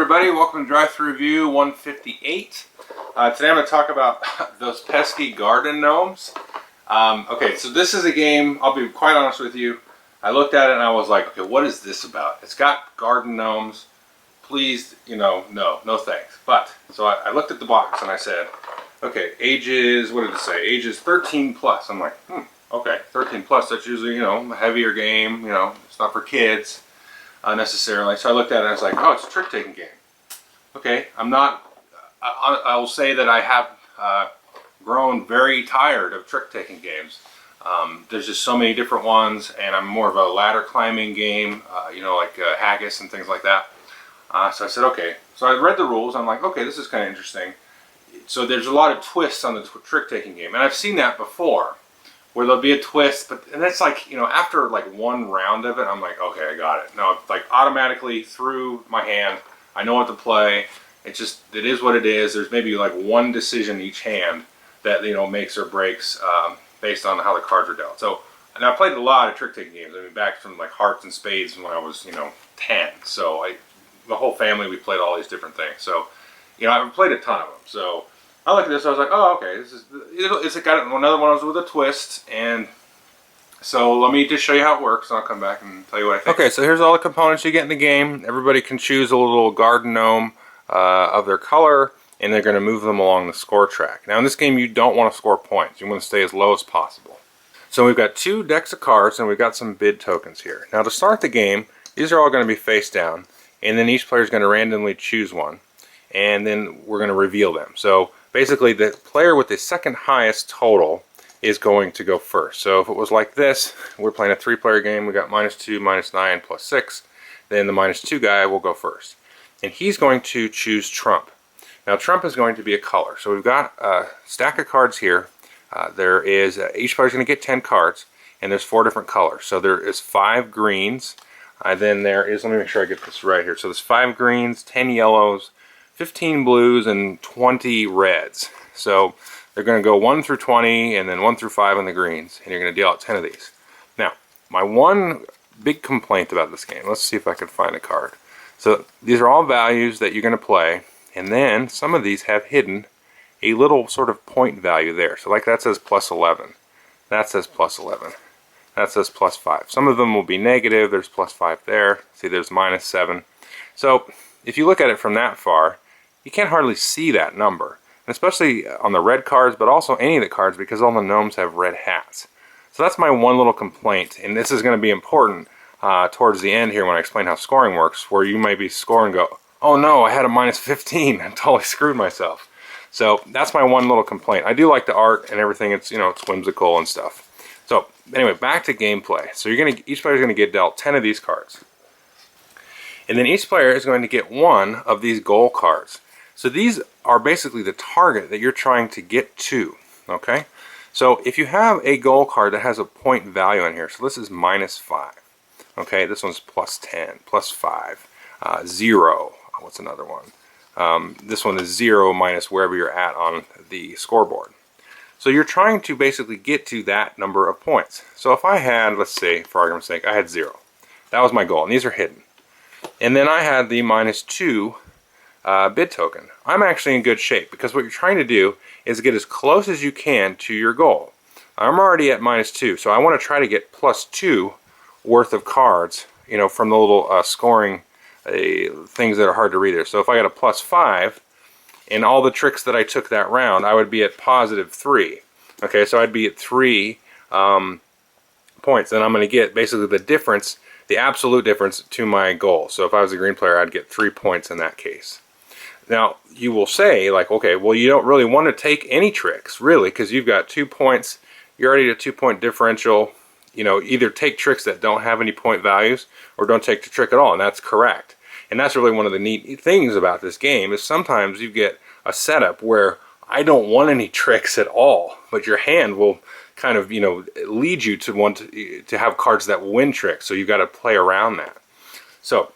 everybody, welcome to Drive Thru Review 158. Today I'm going to talk about those pesky garden gnomes. Okay, so this is a game, I'll be quite honest with you, I looked at it and I was like, okay, what is this about? It's got garden gnomes, please, no thanks. But, so I looked at the box and I said, okay, ages, what did it say? Ages 13 plus. I'm like, okay, 13 plus, that's usually, a heavier game, it's not for kids. Necessarily. So I looked at it and I was like, oh, it's a trick-taking game. Okay, I will say that I have grown very tired of trick-taking games. There's just so many different ones, and I'm more of a ladder climbing game, like haggis and things like that. So I said, okay. So I read the rules. I'm like, okay, this is kind of interesting. So there's a lot of twists on the trick-taking game, and I've seen that before, where there'll be a twist, and that's like, after like one round of it, I'm like, okay, I got it. No, like automatically through my hand, I know what to play. It is what it is. There's maybe like one decision each hand that, makes or breaks based on how the cards are dealt. So, and I played a lot of trick-taking games. I mean, back from like hearts and spades when I was, 10. So the whole family, we played all these different things. So, I've played a ton of them. So I looked at this, I was like, oh, okay, it's got another one with a twist, and so let me just show you how it works, and I'll come back and tell you what I think. Okay, so here's all the components you get in the game. Everybody can choose a little garden gnome of their color, and they're going to move them along the score track. Now in this game, you don't want to score points. You want to stay as low as possible. So we've got 2 decks of cards, and we've got some bid tokens here. Now to start the game, these are all going to be face down, and then each player is going to randomly choose one, and then we're going to reveal them. So basically, the player with the second highest total is going to go first. So if it was like this, we're playing a 3-player game, we got -2, -9, +6, then the -2 guy will go first. And he's going to choose trump. Now trump is going to be a color. So we've got a stack of cards here. There is, each player is going to get 10 cards, and there's 4 different colors. So there is 5 greens, then there is, let me make sure I get this right here. So there's 5 greens, 10 yellows, 15 blues, and 20 reds. So they're going to go 1 through 20 and then 1 through 5 on the greens, and you're going to deal out 10 of these. Now, my one big complaint about this game, let's see if I can find a card. So these are all values that you're going to play, and then some of these have hidden a little sort of point value there. So like that says +11. That says +11. That says +5. Some of them will be negative. There's +5 there. See, there's -7. So if you look at it from that far, you can't hardly see that number, especially on the red cards, but also any of the cards, because all the gnomes have red hats. So that's my one little complaint, and this is going to be important towards the end here when I explain how scoring works, where you might be scoring and go, oh no, I had a -15, I totally screwed myself. So that's my one little complaint. I do like the art and everything, it's it's whimsical and stuff. So anyway, back to gameplay. So each player is going to get dealt 10 of these cards. And then each player is going to get 1 of these goal cards. So these are basically the target that you're trying to get to, okay? So if you have a goal card that has a point value in here, so this is -5, okay? This one's +10, +5, 0, what's another one? This one is 0 minus wherever you're at on the scoreboard. So you're trying to basically get to that number of points. So if I had, let's say, for argument's sake, I had 0. That was my goal, and these are hidden. And then I had the -2 bid token. I'm actually in good shape, because what you're trying to do is get as close as you can to your goal. I'm already at -2, so I want to try to get +2 worth of cards, from the little scoring things that are hard to read there. So if I got a +5, in all the tricks that I took that round, I would be at +3. Okay, so I'd be at 3 points, and I'm going to get basically the difference, the absolute difference to my goal. So if I was a green player, I'd get 3 points in that case. Now, you will say, like, okay, well, you don't really want to take any tricks, really, because you've got 2 points. You're already at a 2-point differential. Either take tricks that don't have any point values, or don't take the trick at all, and that's correct. And that's really one of the neat things about this game, is sometimes you get a setup where I don't want any tricks at all, but your hand will kind of, lead you to want to have cards that win tricks, so you've got to play around that. So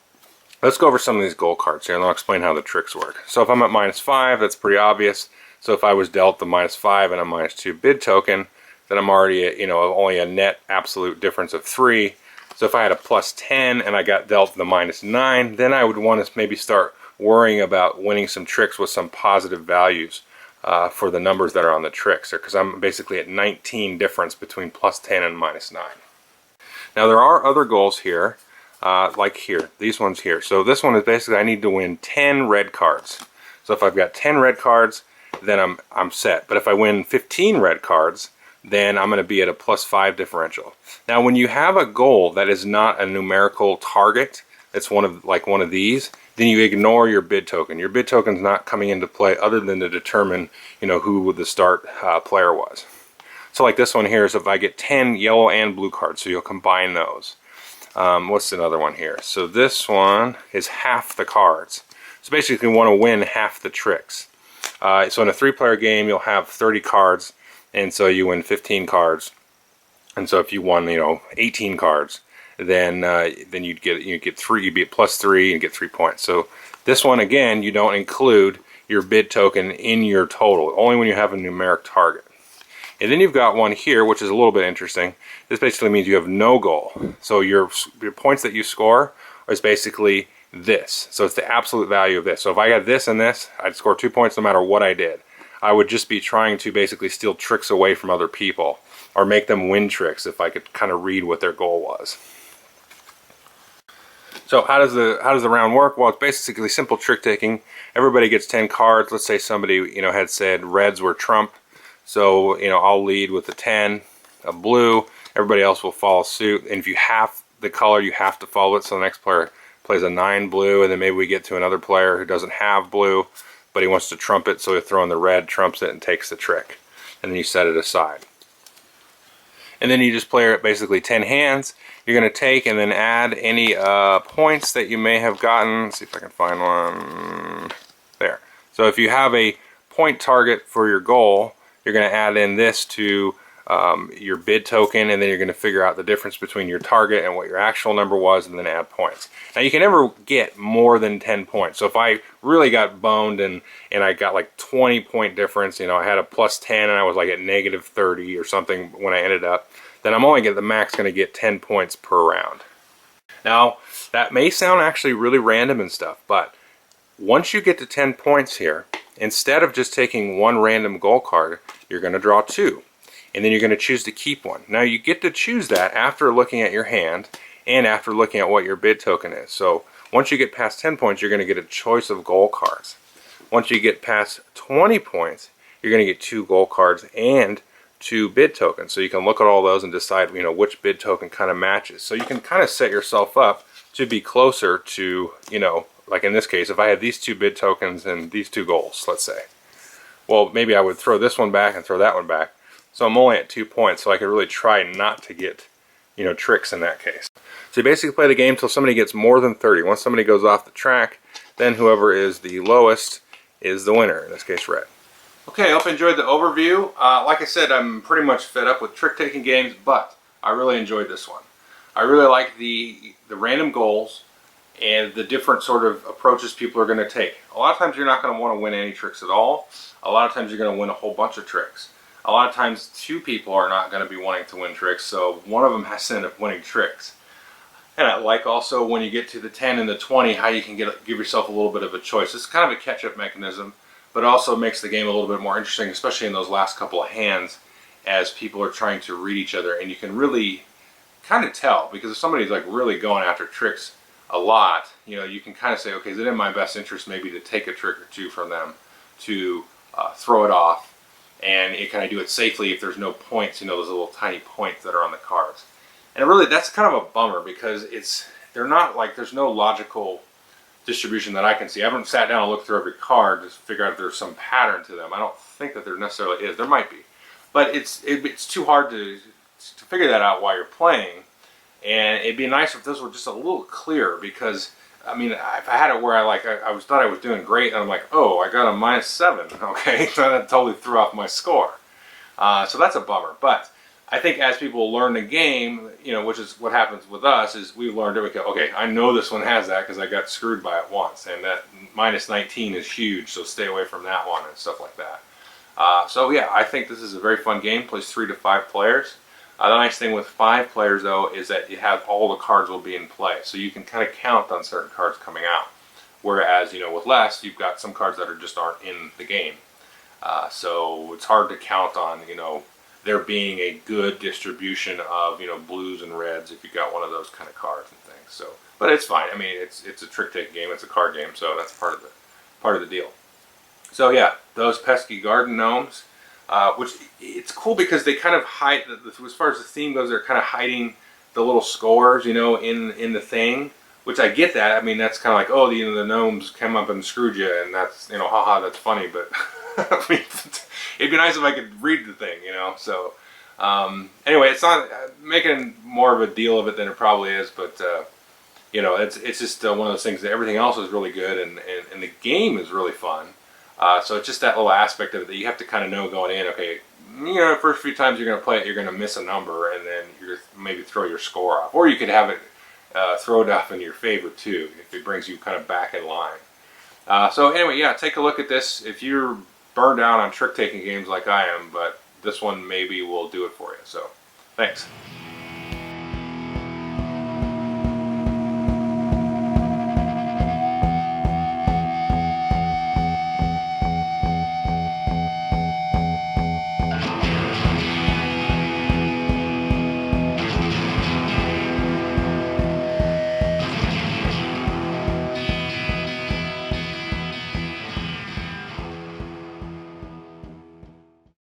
let's go over some of these goal cards here, and I'll explain how the tricks work. So if I'm at -5, that's pretty obvious. So if I was dealt the -5 and a -2 bid token, then I'm already at, only a net absolute difference of 3. So if I had a +10 and I got dealt the -9, then I would want to maybe start worrying about winning some tricks with some positive values for the numbers that are on the tricks, because I'm basically at 19 difference between plus 10 and minus 9. Now there are other goals here, like here, these ones here. So this one is basically I need to win 10 red cards. So if I've got 10 red cards, then I'm set. But if I win 15 red cards, then I'm going to be at a plus 5 differential. Now when you have a goal that is not a numerical target, it's one of these, then you ignore your bid token. Your bid token's not coming into play other than to determine, who the start player was. So like this one here is if I get 10 yellow and blue cards, so you'll combine those. What's another one here? So this one is half the cards. So basically you want to win half the tricks. So in a 3-player game you'll have 30 cards, and so you win 15 cards. And so if you won 18 cards, then you'd get 3, you'd be at plus 3 and get 3 points. So this one again, you don't include your bid token in your total, only when you have a numeric target. And then you've got one here, which is a little bit interesting. This basically means you have no goal. So your points that you score is basically this. So it's the absolute value of this. So if I got this and this, I'd score 2 points no matter what I did. I would just be trying to basically steal tricks away from other people, or make them win tricks if I could kind of read what their goal was. So how does the round work? Well, it's basically simple trick taking. Everybody gets 10 cards. Let's say somebody had said reds were trump. So I'll lead with the 10 of blue. Everybody else will follow suit. And if you have the color, you have to follow it. So the next player plays a 9 blue, and then maybe we get to another player who doesn't have blue, but he wants to trump it, so he'll throw in the red, trumps it, and takes the trick. And then you set it aside. And then you just play it basically 10 hands. You're going to take and then add any points that you may have gotten. Let's see if I can find one. There. So if you have a point target for your goal, you're going to add in this to your bid token, and then you're going to figure out the difference between your target and what your actual number was, and then add points. Now you can never get more than 10 points. So if I really got boned and I got like 20 point difference, I had a plus 10 and I was like at negative 30 or something when I ended up, then I'm only the max going to get 10 points per round. Now that may sound actually really random and stuff, but once you get to 10 points here, instead of just taking one random goal card, you're going to draw 2. And then you're going to choose to keep one. Now you get to choose that after looking at your hand and after looking at what your bid token is. So once you get past 10 points, you're going to get a choice of goal cards. Once you get past 20 points, you're going to get 2 goal cards and 2 bid tokens. So you can look at all those and decide which bid token kind of matches. So you can kind of set yourself up to be closer to, like in this case, if I had these 2 bid tokens and these 2 goals, let's say. Well, maybe I would throw this one back and throw that one back. So I'm only at 2 points, so I could really try not to get, tricks in that case. So you basically play the game until somebody gets more than 30. Once somebody goes off the track, then whoever is the lowest is the winner, in this case red. Okay, I hope you enjoyed the overview. Like I said, I'm pretty much fed up with trick-taking games, but I really enjoyed this one. I really like the random goals and the different sort of approaches people are going to take. A lot of times you're not going to want to win any tricks at all. A lot of times you're going to win a whole bunch of tricks. A lot of times 2 people are not going to be wanting to win tricks, so one of them has to end up winning tricks. And I like also when you get to the 10 and the 20 how you can give yourself a little bit of a choice. It's kind of a catch-up mechanism, but also makes the game a little bit more interesting, especially in those last couple of hands as people are trying to read each other. And you can really kind of tell, because if somebody's like really going after tricks a lot, you can kind of say, okay, is it in my best interest maybe to take a trick or 2 from them to throw it off? And you kind of do it safely if there's no points, those little tiny points that are on the cards. And really, that's kind of a bummer because they're not like, there's no logical distribution that I can see. I haven't sat down and looked through every card to figure out if there's some pattern to them. I don't think that there necessarily is. There might be. But it's too hard to figure that out while you're playing. And it'd be nice if this were just a little clearer, because I mean, if I had it where I thought I was doing great, and I'm like, oh, I got a -7, okay, so that totally threw off my score. So that's a bummer. But I think as people learn the game, which is what happens with us, is we learned it. Okay, I know this one has that because I got screwed by it once, and that -19 is huge, so stay away from that one and stuff like that. So yeah, I think this is a very fun game. Plays 3 to 5 players. The nice thing with 5 players, though, is that you have all the cards will be in play, so you can kind of count on certain cards coming out. Whereas, you know, with less, you've got some cards that just aren't in the game. So it's hard to count on, you know, there being a good distribution of, you know, blues and reds if you got one of those kind of cards and things. So, but it's fine. I mean, it's a trick-taking game. It's a card game, so that's part of the deal. So yeah, those pesky garden gnomes, which it's cool because they kind of hide. As far as the theme goes, they're kind of hiding the little scores, you know, in the thing. Which I get that. I mean, that's kind of like, oh, you know, the gnomes came up and screwed you, and that's, you know, haha, that's funny. But I mean, it'd be nice if I could read the thing, you know. So anyway, it's not making more of a deal of it than it probably is, but you know, it's just one of those things that everything else is really good, and the game is really fun. So it's just that little aspect of it that you have to kind of know going in. Okay, you know, the first few times you're going to play it, you're going to miss a number, and then you're maybe throw your score off, or you could have it throw it off in your favor too if it brings you kind of back in line. So anyway, yeah, take a look at this if you're burned out on trick-taking games like I am, but this one maybe will do it for you. So, thanks.